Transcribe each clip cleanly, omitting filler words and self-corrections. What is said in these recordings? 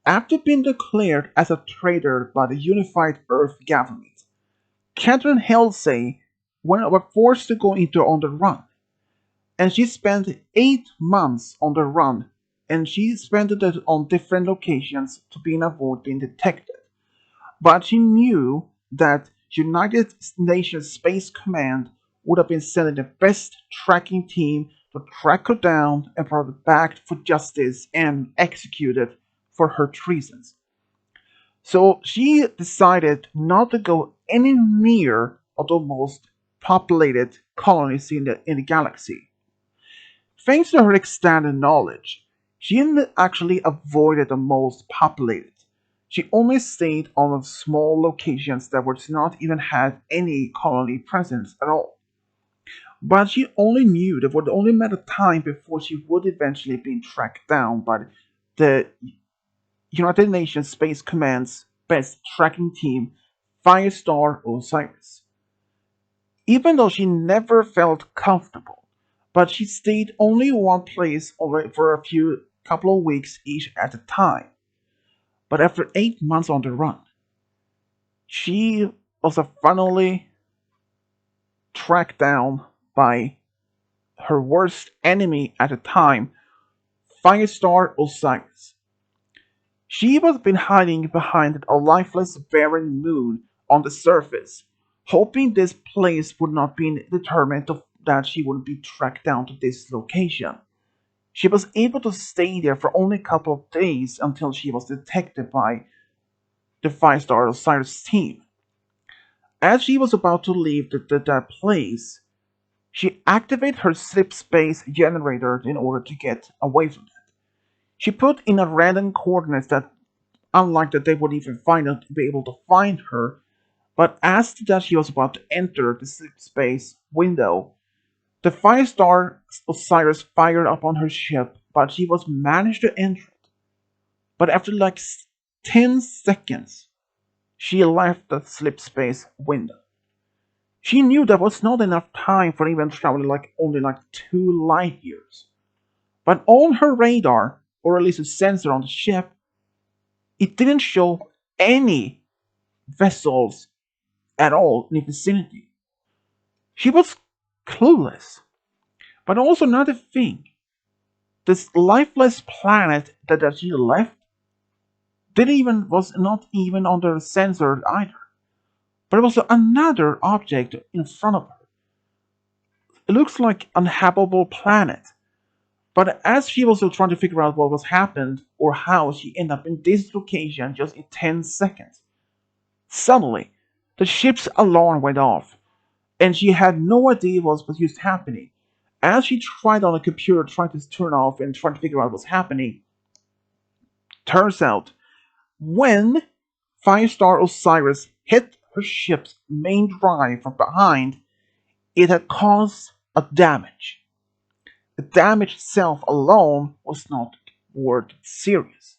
After being declared as a traitor by the unified Earth government, Catherine Halsey was forced to go on the run, and she spent 8 months on the run, and she spent it on different locations to avoid being detected. But she knew that United Nations Space Command would have been sending the best tracking team to track her down and brought her back for justice and executed for her treasons. So she decided not to go any near of the most populated colonies in the galaxy. Thanks to her extended knowledge, she actually avoided the most populated. She only stayed on small locations that were not even had any colony presence at all. But she only knew that it would only matter time before she would eventually be tracked down by the United Nations Space Command's best tracking team, Firestar Osiris. Even though she never felt comfortable, but she stayed only in one place for a few couple of weeks each at a time. But after 8 months on the run, she was finally tracked down by her worst enemy at the time, Firestar Osiris. She was been hiding behind a lifeless barren moon on the surface, hoping this place would not be determined that she would be tracked down to this location. She was able to stay there for only a couple of days until she was detected by the Five-Star Osiris team. As she was about to leave that place, she activated her slip space generator in order to get away from it. She put in a random coordinates that, unlike that they would even be able to find her, but as that she was about to enter the slip space window, the five-star Osiris fired upon her ship, but she was managed to enter it. But after like 10 seconds, she left the slip space window. She knew there was not enough time for even traveling only 2 light years. But on her radar, or at least a sensor on the ship, it didn't show any vessels at all in the vicinity. She was clueless. But also another thing, this lifeless planet that she left was not even on the sensor either. But there was another object in front of her. It looks like an habitable planet. But as she was still trying to figure out what was happened or how she ended up in this location just in 10 seconds, suddenly the ship's alarm went off and she had no idea what was just happening. As she tried on a computer trying to turn off and trying to figure out what's happening, turns out when Five-Star Osiris hit her ship's main drive from behind, it had caused a damage. The damage itself alone was not worth serious,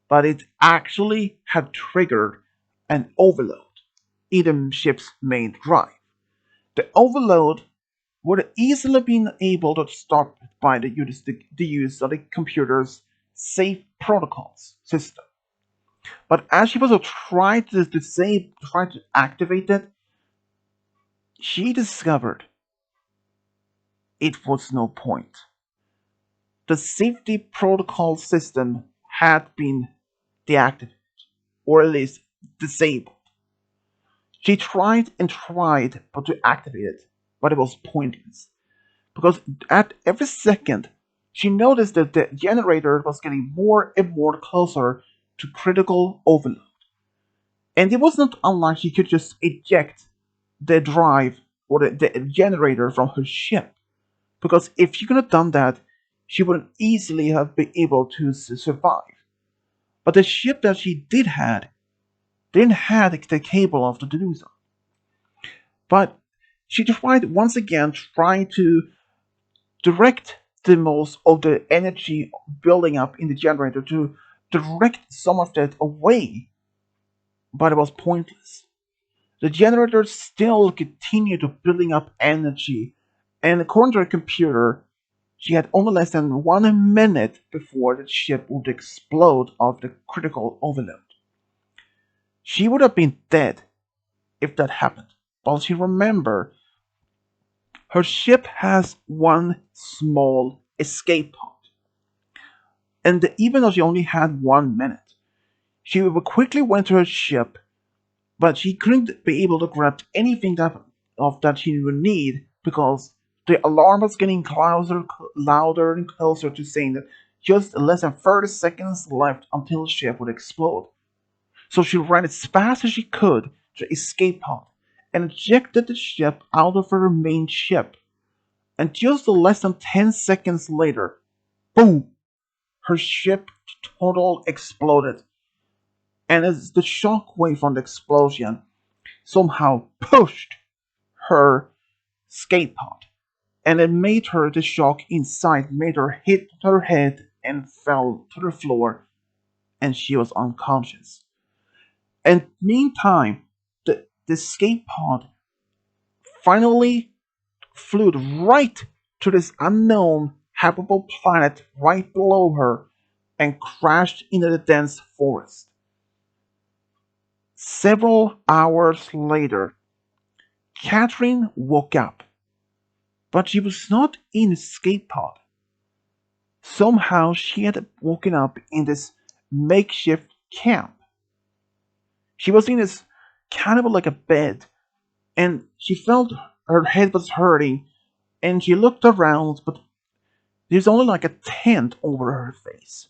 but it actually had triggered an overload in the ship's main drive. The overload would have easily been able to stop by the use of the computer's safe protocols system. But as she was trying to activate it, she discovered it was no point. The safety protocol system had been deactivated, or at least disabled. She tried and tried but to activate it, but it was pointless. Because at every second, she noticed that the generator was getting more and more closer to critical overload. And it was not unlike she could just eject the drive or the generator from her ship. Because if she could have done that, she would easily have been able to survive. But the ship that she didn't have the cable of to do so. But she tried once again trying to direct the most of the energy building up in the generator to direct some of that away, but it was pointless. The generator still continued to building up energy, and according to the computer, She had only less than 1 minute before the ship would explode of the critical overload. She would have been dead if that happened, but she remembered her ship has one small escape pod, and even though she only had 1 minute, she quickly went to her ship, but she couldn't be able to grab anything that she would need because the alarm was getting louder and closer to saying that just less than 30 seconds left until the ship would explode. So she ran as fast as she could to the escape pod and ejected the ship out of her main ship. And just less than 10 seconds later, boom, her ship total exploded. And as the shockwave from the explosion somehow pushed her escape pod, and it made her, the shock inside made her hit her head and fell to the floor, and she was unconscious. And meantime, the escape pod finally flew right to this unknown habitable planet right below her and crashed into the dense forest. Several hours later, Catherine woke up, but she was not in the escape pod. Somehow she had woken up in this makeshift camp. She was in this kind of like a bed, and she felt her head was hurting, and she looked around, but there's only like a tent over her face.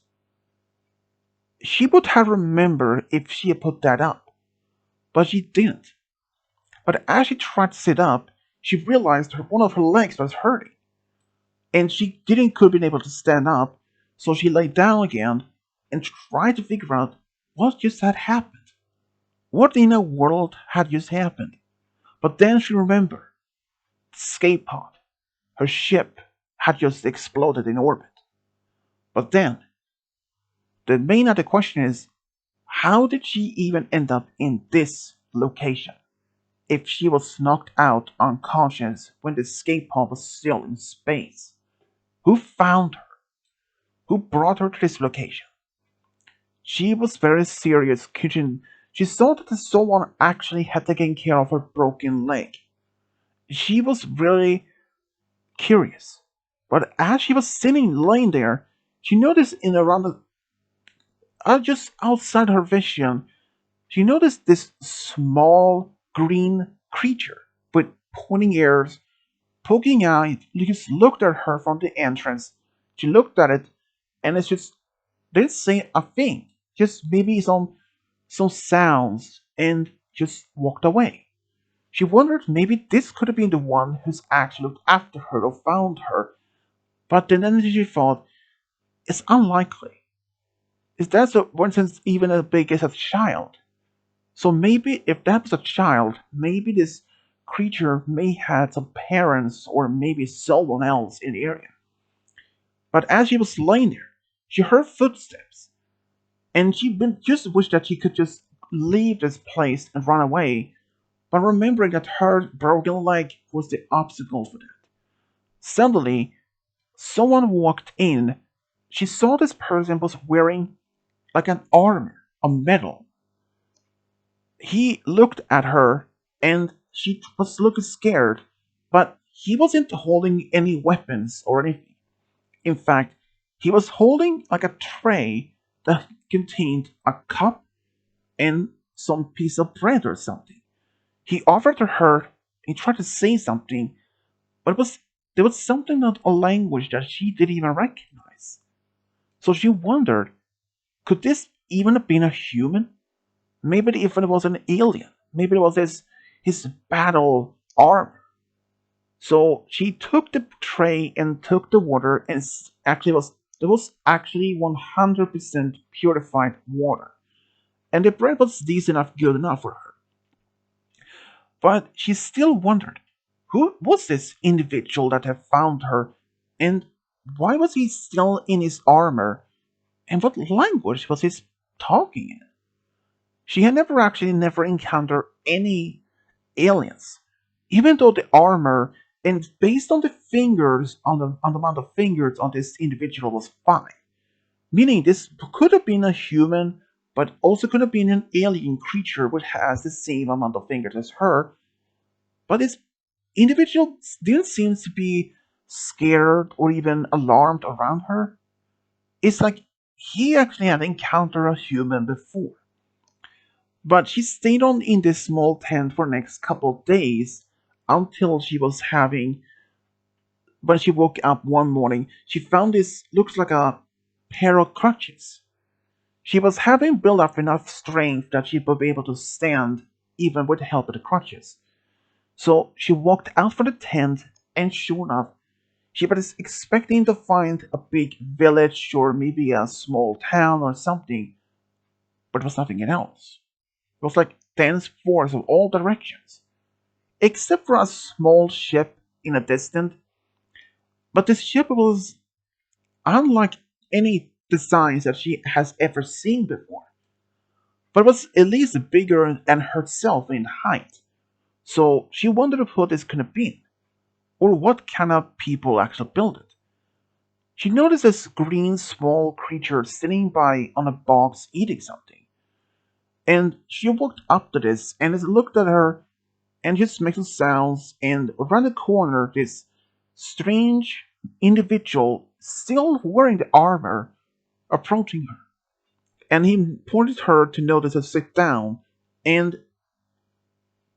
She would have remembered if she had put that up, but she didn't. But as she tried to sit up, she realized one of her legs was hurting, and she didn't could be able to stand up, so she lay down again and tried to figure out what just had happened. What in the world had just happened? But then she remembered the escape pod. Her ship had just exploded in orbit. But then, the main other question is, how did she even end up in this location? If she was knocked out unconscious when the escape pod was still in space? Who found her? Who brought her to this location? She was very serious. She saw that someone actually had taken care of her broken leg. She was really curious. But as she was sitting, laying there, she noticed in around just outside her vision, she noticed this small green creature with pointing ears, poking out. It just looked at her from the entrance. She looked at it, and it just didn't say a thing. Just maybe some sounds, and just walked away. She wondered maybe this could have been the one who's actually looked after her or found her. But then she thought, it's unlikely. Is that so, for instance, even as big as a child? So maybe if that was a child, maybe this creature may have some parents or maybe someone else in the area. But as she was laying there, she heard footsteps, and just wished that she could just leave this place and run away, but remembering that her broken leg was the obstacle for that. Suddenly, someone walked in. She saw this person was wearing like an armor, a metal. He looked at her, and she was looking scared, but he wasn't holding any weapons or anything. In fact, he was holding like a tray that contained a cup and some piece of bread or something. He offered to her, he tried to say something, but there was something in a language that she didn't even recognize. So she wondered, could this even have been a human? Maybe if it was an alien. Maybe it was his battle armor. So she took the tray and took the water, and actually was it was actually 100% purified water, and the bread was decent enough, good enough for her. But she still wondered, who was this individual that had found her, and why was he still in his armor, and what language was he talking in? She had never encountered any aliens, even though the armor And based on the fingers, on the amount of fingers on this individual was five, meaning this could have been a human, but also could have been an alien creature which has the same amount of fingers as her. But this individual didn't seem to be scared or even alarmed around her. It's like he actually had encountered a human before. But she stayed on in this small tent for the next couple of days until she was having. When she woke up one morning, she found this looks like a pair of crutches. She was having built up enough strength that she would be able to stand even with the help of the crutches. So she walked out from the tent, and sure enough, she was expecting to find a big village or maybe a small town or something, but it was nothing else. It was like dense forest of all directions, except for a small ship in a distance. But this ship was unlike any designs that she has ever seen before, but was at least bigger than herself in height. So she wondered who this could have been, or what kind of people actually built it. She noticed this green small creature sitting by on a box eating something, and she walked up to this and it looked at her and just making sounds, and around the corner this strange individual still wearing the armor approaching her, and he pointed her to notice to sit down, and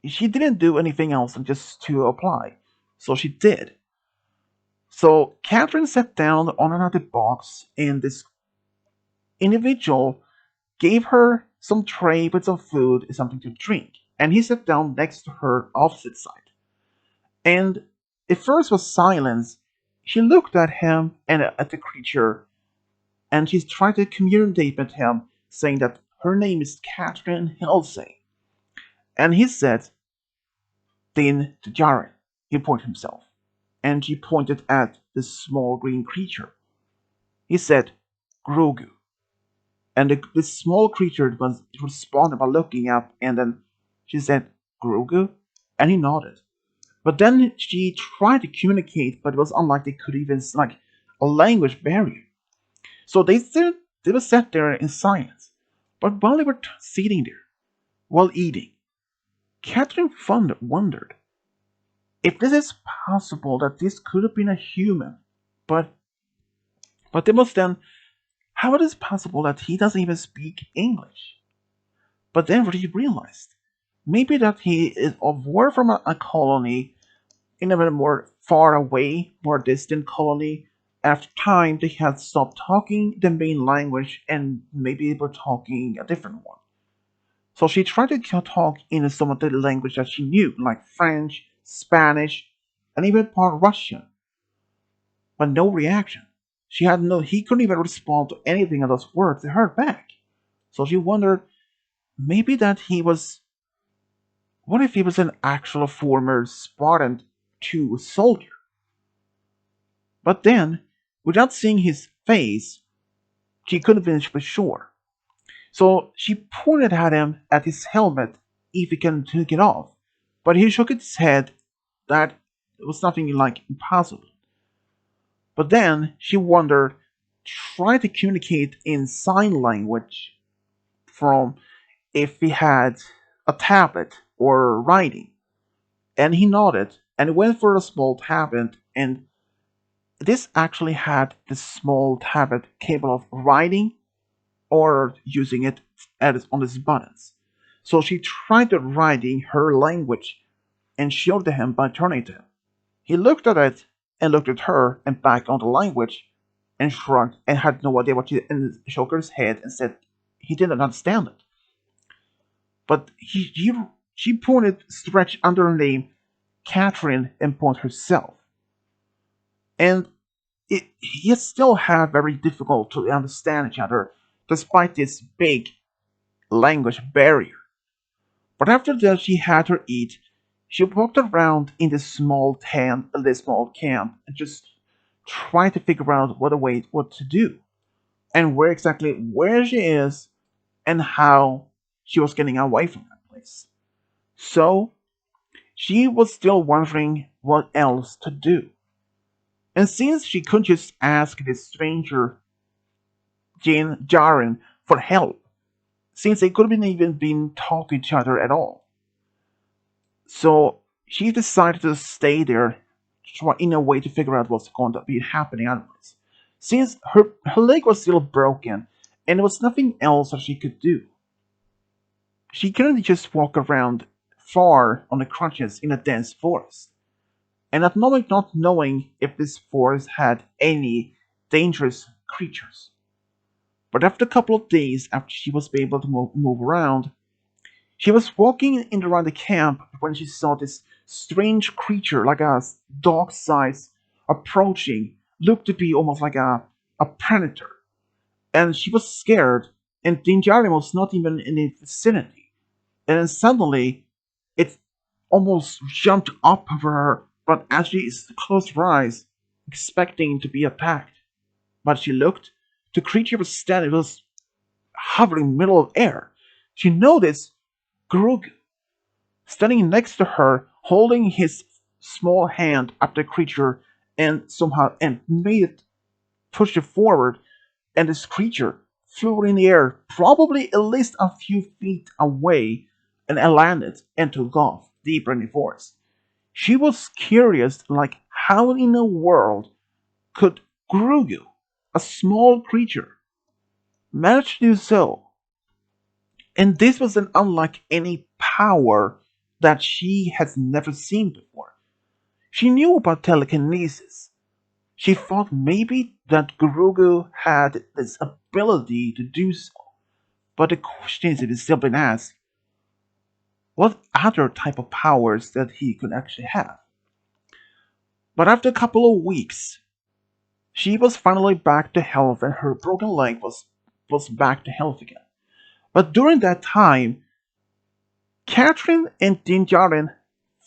she didn't do anything else than just to apply. So she did. So Catherine sat down on another box, and this individual gave her some tray with some food and something to drink, and he sat down next to her opposite side. And at first was silence. She looked at him and at the creature, and she tried to communicate with him, saying that her name is Catherine Halsey. And he said, then to Djarin, he pointed himself, and she pointed at the small green creature. He said, Grogu. And this small creature was responded by looking up, and then she said, Grogu? And he nodded. But then she tried to communicate, but it was unlike they could even, like, a language barrier. So they were sat there in silence. But while they were sitting there, while eating, Catherine wondered if this is possible that this could have been a human. But but they must then, how it is possible that he doesn't even speak English? But then he realized maybe that he is of war from a colony in a more far away, more distant colony. After time, they had stopped talking the main language and maybe they were talking a different one. So she tried to talk in some of the language that she knew, like French, Spanish, and even part Russian, but no reaction. He couldn't even respond to anything of those words they heard back. So she wondered maybe that what if he was an actual former Spartan 2 soldier? But then, without seeing his face, she couldn't finish for sure. So she pointed at him at his helmet if he can take it off. But he shook his head that it was nothing like impossible. But then she wondered, tried to communicate in sign language from if he had a tablet or writing. And he nodded and went for a small tablet, and this actually had the small tablet capable of writing or using it on its buttons. So she tried to writing her language and showed to him by turning to him. He looked at it and looked at her and back on the language and shrugged and had no idea what she and shook his head and said he didn't understand it. But she pointed stretched under her name Catherine and pointed herself. And he still had very difficult to understand each other despite this big language barrier. But after that she had her eat, she walked around in this small camp, and just tried to figure out what to do, and where she is, and how she was getting away from that place. So she was still wondering what else to do. And since she couldn't just ask this stranger, Djarin, for help, since they couldn't even been talk to each other at all, so she decided to stay there, try in a way to figure out what's going to be happening otherwise. Since her leg was still broken, and there was nothing else that she could do, she couldn't just walk around far on the crutches in a dense forest. And not knowing if this forest had any dangerous creatures. But after a couple of days after she was able to move around, she was walking in around the camp when she saw this strange creature, like a dog size, approaching, looked to be almost like a predator. And she was scared, and Dinjarin was not even in the vicinity. And then suddenly, it almost jumped up over her, but as she closed her eyes, expecting to be attacked. But she looked, the creature was standing, was hovering in the middle of the air. She noticed Grug standing next to her, holding his small hand at the creature and somehow and made it push it forward, and this creature flew in the air, probably at least a few feet away, and landed and took off deeper in the forest. She was curious, like how in the world could Grugu, a small creature, manage to do so? And this was an unlike any power that she has never seen before. She knew about telekinesis. She thought maybe that Gurugu had this ability to do so. But the question is still been asked, what other type of powers that he could actually have? But after a couple of weeks, she was finally back to health and her broken leg was back to health again. But during that time, Catherine and Dinjarin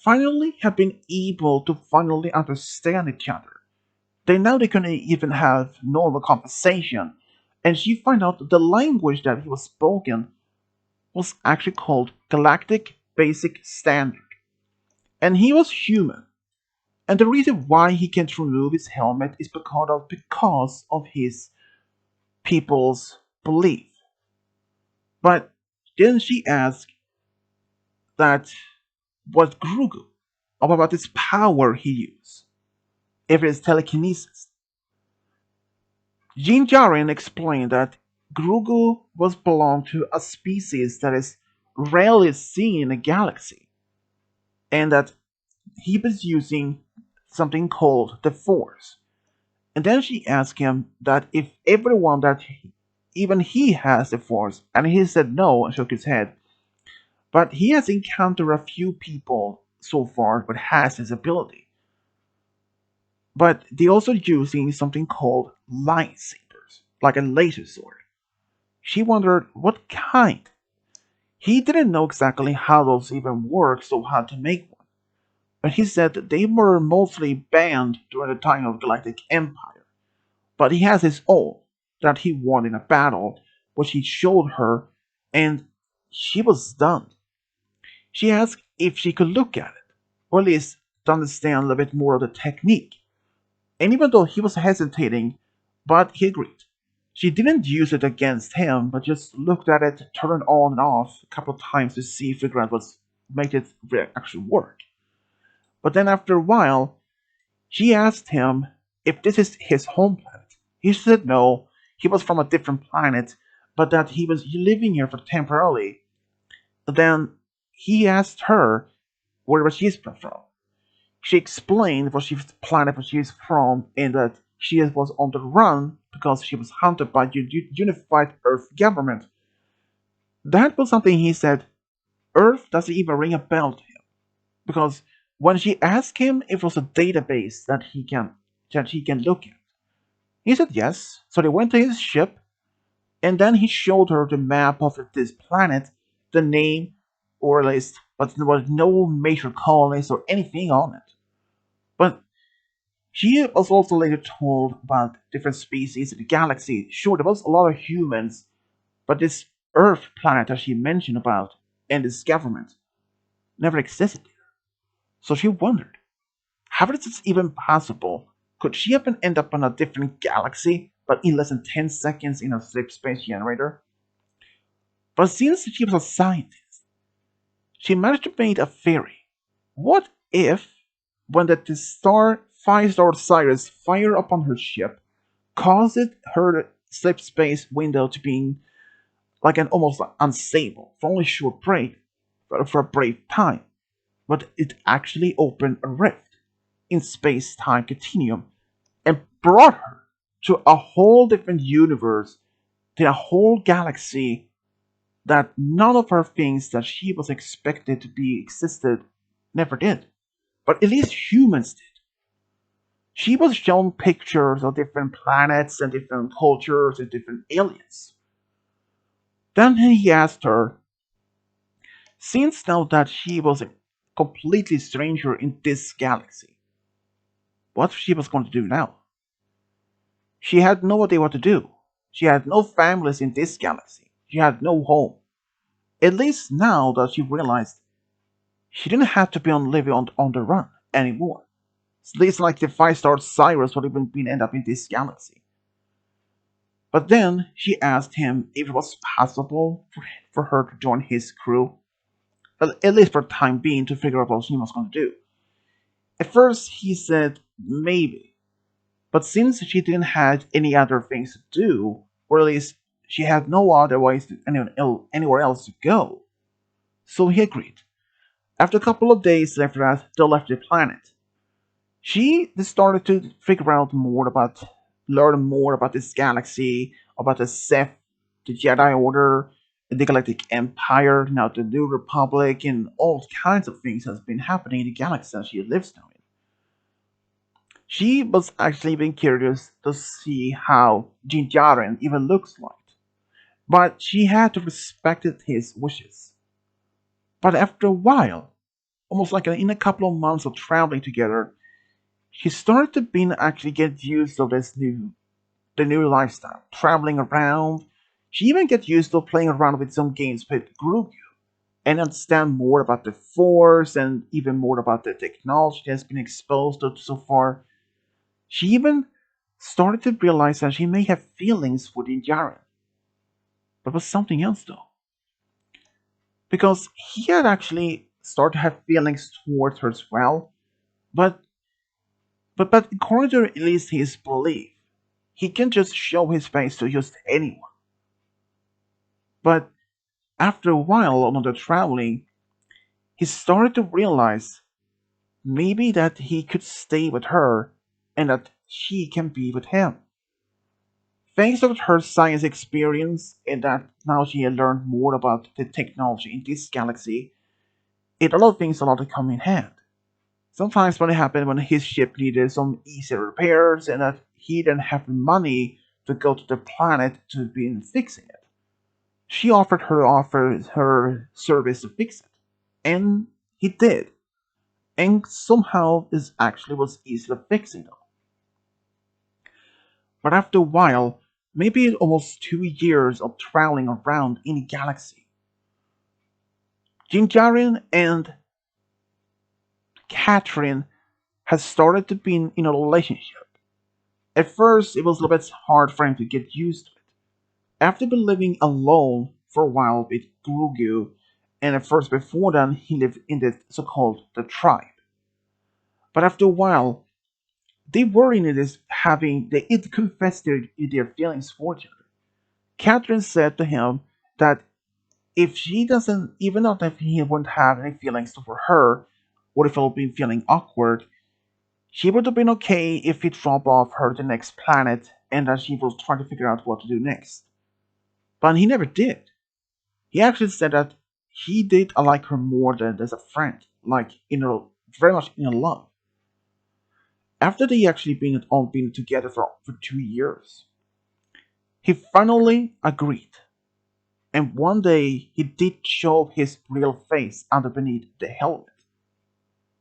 finally have been able to finally understand each other. They couldn't even have normal conversation, and she found out that the language that he was spoken was actually called Galactic Basic Standard. And he was human. And the reason why he can't remove his helmet is because of his people's belief. But then she asked that what Grugu about this power he used, if it is telekinesis. Jean Jarin explained that Grugu was belonged to a species that is rarely seen in the galaxy, and that he was using something called the Force. And then she asked him that if everyone that even he has the Force, and he said no and shook his head. But he has encountered a few people so far that has this ability. But they also using something called lightsabers, like a laser sword. She wondered what kind. He didn't know exactly how those even work, so how to make one. But he said that they were mostly banned during the time of Galactic Empire. But he has his own that he won in a battle, which he showed her, and she was stunned. She asked if she could look at it, or at least to understand a little bit more of the technique. And even though he was hesitating, but he agreed. She didn't use it against him, but just looked at it, turned it on and off a couple of times to see if figure out what's make it actually work. But then after a while, she asked him if this is his home planet. He said no, he was from a different planet, but that he was living here for temporarily. Then he asked her where she's from. She explained what she was planet where she is from and that she was on the run because she was hunted by the unified Earth government. That was something he said Earth doesn't even ring a bell to him because when she asked him if it was a database that he can look at, he said yes. So they went to his ship, and then he showed her the map of this planet, the name, or at least, but there was no major colonies or anything on it. But she was also later told about different species in the galaxy. Sure, there was a lot of humans, but this Earth planet that she mentioned about and this government never existed. So she wondered, How is this even possible? Could she even end up in a different galaxy, but in less than 10 seconds in her sleep space generator? But since she was a scientist, she managed to make a theory. What if, when the star five-star Cyrus fired upon her ship, caused her sleep space window to be like an almost unstable for only a short break, for a brief time, but it actually opened a rift in space-time continuum and brought her to a whole different universe, to a whole galaxy that none of her things that she was expected to be existed never did. But at least humans did. She was shown pictures of different planets and different cultures and different aliens. Then he asked her, since now that she was a completely stranger in this galaxy, what she was going to do now? She had no idea what to do. She had no families in this galaxy. She had no home. At least now that she realized she didn't have to be on living on the run anymore. At least like the five-star Cyrus would even been end up in this galaxy. But then she asked him if it was possible for her to join his crew, at least for the time being, to figure out what she was going to do. At first he said maybe, but since she didn't have any other things to do, or at least she had no other ways to anywhere else to go, so he agreed. After a couple of days after that, they left the planet. She started to learn more about this galaxy, about the Sith, the Jedi Order, the Galactic Empire, now the New Republic, and all kinds of things has been happening in the galaxy that she lives now in. She was actually being curious to see how Djarin even looks like, but she had to respect his wishes. But after a while, almost like in a couple of months of traveling together, she started to actually get used to the new lifestyle, traveling around. She even get used to playing around with some games with Grogu and understand more about the Force and even more about the technology that's been exposed to so far. She even started to realize that she may have feelings for Djarin, but it was something else though, because he had actually started to have feelings towards her as well. But but according to at least his belief, he can just show his face to just anyone. But after a while on the traveling, he started to realize maybe that he could stay with her and that she can be with him. Thanks to her science experience and that now she had learned more about the technology in this galaxy, it a lot of things allowed to come in hand. Sometimes when it happened when his ship needed some easy repairs and that he didn't have the money to go to the planet to be fixing it, she offered her service to fix it. And he did. And somehow this actually was easy to fix it. But after a while, maybe almost 2 years of traveling around in the galaxy, Jinjarin and Catherine had started to be in a relationship. At first, it was a little bit hard for him to get used to it. After been living alone for a while with Grogu, and at first before then he lived in the so-called the tribe. But after a while, they were in this having they it confessed their feelings for each other. Catherine said to him that if she doesn't, even though if he wouldn't have any feelings for her, or if he'll be feeling awkward, she would have been okay if he dropped off her to the next planet and that she was trying to figure out what to do next. But he never did. He actually said that he did like her more than as a friend, like in a very much in love. After they actually been together for 2 years, he finally agreed. And one day he did show his real face under beneath the helmet.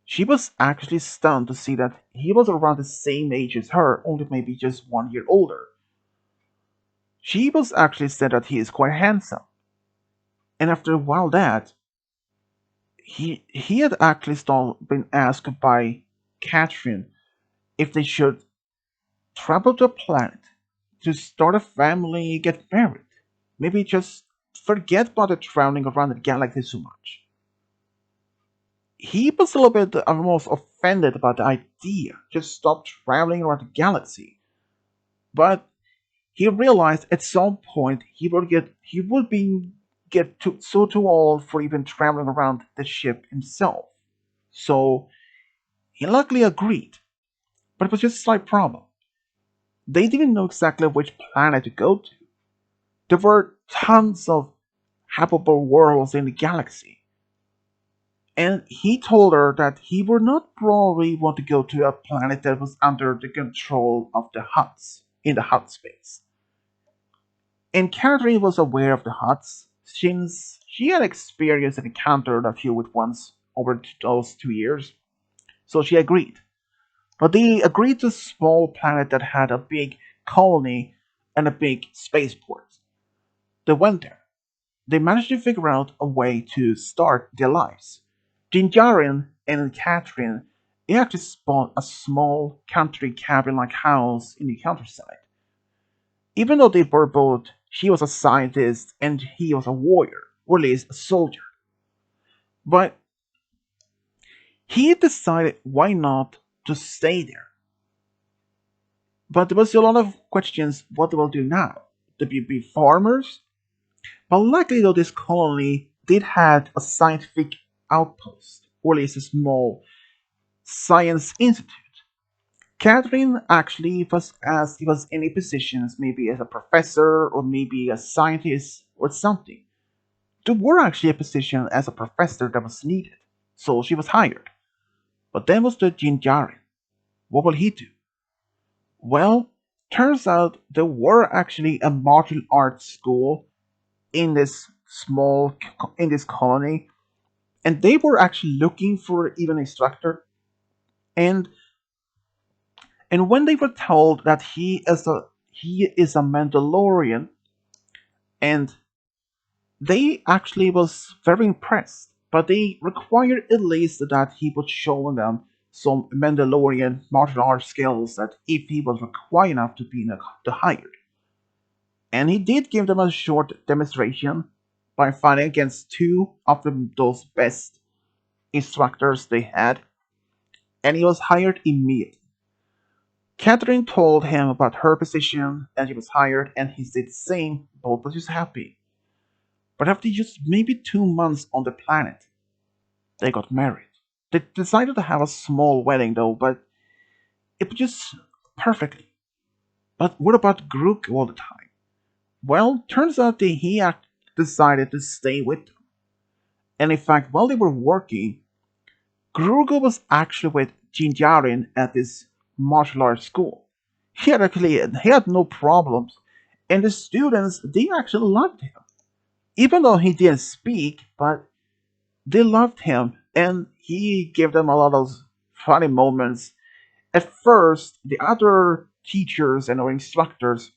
She was actually stunned to see that he was around the same age as her, only maybe just 1 year older. She was actually said that he is quite handsome. And after a while that, he had actually been asked by Catherine if they should travel to a planet to start a family, get married. Maybe just forget about the traveling around the galaxy so much. He was a little bit almost offended about the idea, just stop traveling around the galaxy. But he realized at some point he would be get too old for even traveling around the ship himself. So he luckily agreed. But it was just a slight problem. They didn't know exactly which planet to go to. There were tons of habitable worlds in the galaxy. And he told her that he would not probably want to go to a planet that was under the control of the Huts in the Hut space. And Catherine was aware of the Huts since she had experienced and encountered a few with once over those 2 years, so she agreed. But they agreed to a small planet that had a big colony and a big spaceport. They went there. They managed to figure out a way to start their lives. Djarin and Catherine they actually spawned a small country cabin-like house in the countryside. Even though they were both, she was a scientist and he was a warrior, or at least a soldier. But he decided why not to stay there. But there was a lot of questions what they will do now. To be farmers? But luckily though this colony did have a scientific outpost, or at least a small science institute. Catherine actually was asked if he was any positions, maybe as a professor or maybe a scientist or something. There were actually a position as a professor that was needed, so she was hired. But then was the Djarin. What will he do? Well, turns out there were actually a martial arts school in this in this colony, and they were actually looking for even instructor. And and when they were told that he is a Mandalorian, and they actually was very impressed, but they required at least that he would show them some Mandalorian martial arts skills that if he was required enough to be the hired. And he did give them a short demonstration by fighting against two of those best instructors they had, and he was hired immediately. Catherine told him about her position and he was hired, and he did the same. Both was just happy. But after just maybe 2 months on the planet, they got married. They decided to have a small wedding though, but it was just perfectly. But what about Grook all the time? Well, turns out that decided to stay with them. And in fact, while they were working, Grogu was actually with Jinjarin at this martial arts school. He had no problems, and the students they actually loved him. Even though he didn't speak, but they loved him, and he gave them a lot of funny moments. At first, the other teachers and our instructors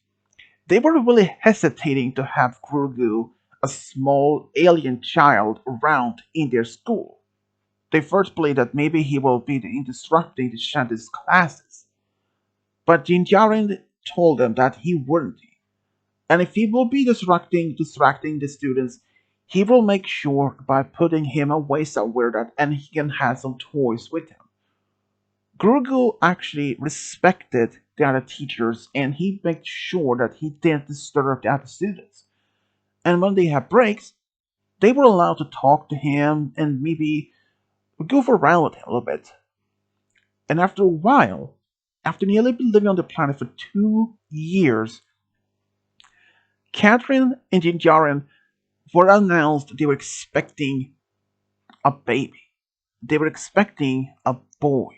they were really hesitating to have Grogu, a small alien child, around in their school. They first believed that maybe he will be disrupting the Shanty's classes, but Jinjarin told them that he wouldn't. And if he will be distracting the students, he will make sure by putting him away somewhere that and he can have some toys with him. Grogu actually respected the other teachers and he made sure that he didn't disturb the other students. And when they had breaks, they were allowed to talk to him and maybe goof around with him a little bit. And after a while, after nearly been living on the planet for 2 years, Catherine and Jinjarin were announced they were expecting a baby. They were expecting a boy.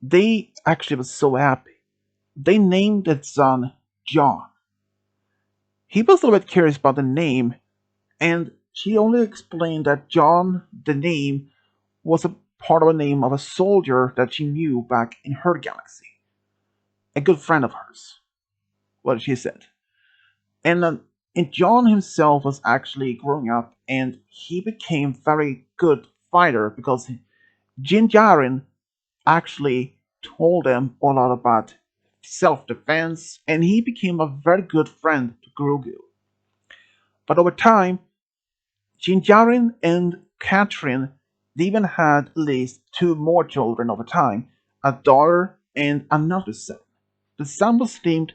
They actually were so happy. They named their son John. He was a little bit curious about the name, and she only explained that John, the name, was a part of a name of a soldier that she knew back in her galaxy. A good friend of hers, what she said. And John himself was actually growing up, and he became very good fighter because Jin Djarin actually told him a lot about self-defense, and he became a very good friend to Grogu. But over time, Djarin and Catherine, they even had at least two more children over time, a daughter and another son. The son was named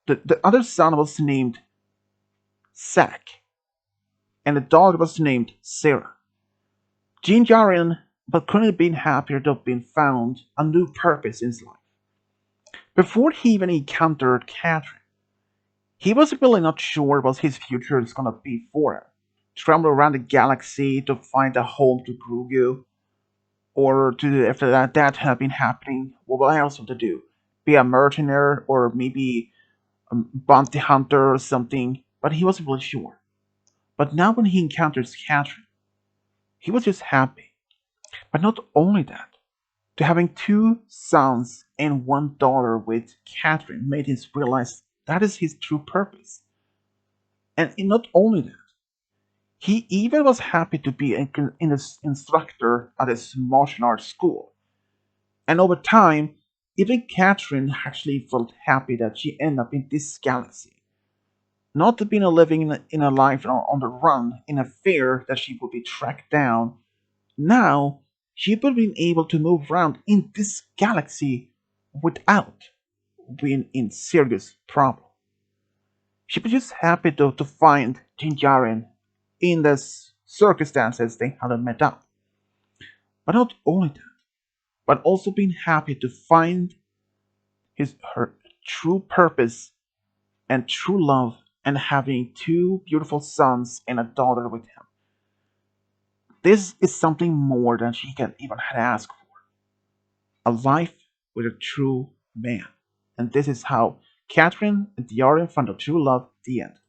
the other son was named Zack, and the daughter was named Sarah. Djarin but couldn't have been happier to have been found a new purpose in his life. Before he even encountered Catherine, he was really not sure what his future is gonna be for him. Travel around the galaxy to find a home to Grogu, or to after that had been happening, what else to do? Be a mercenary or maybe a bounty hunter or something, but he wasn't really sure. But now when he encounters Catherine, he was just happy. But not only that, to having two sons and one daughter with Catherine made him realize that is his true purpose. And not only that, he even was happy to be an instructor at his martial arts school. And over time, even Catherine actually felt happy that she ended up in this galaxy. Not to be living in a life on the run in a fear that she would be tracked down. Now, she would have been able to move around in this galaxy without being in serious trouble. She was just happy to find Jinjarin in the circumstances they had met up. But not only that, but also being happy to find her true purpose and true love and having two beautiful sons and a daughter with him. This is something more than she can even ask for. A life with a true man. And this is how Catherine and Djarin found a true love at the end.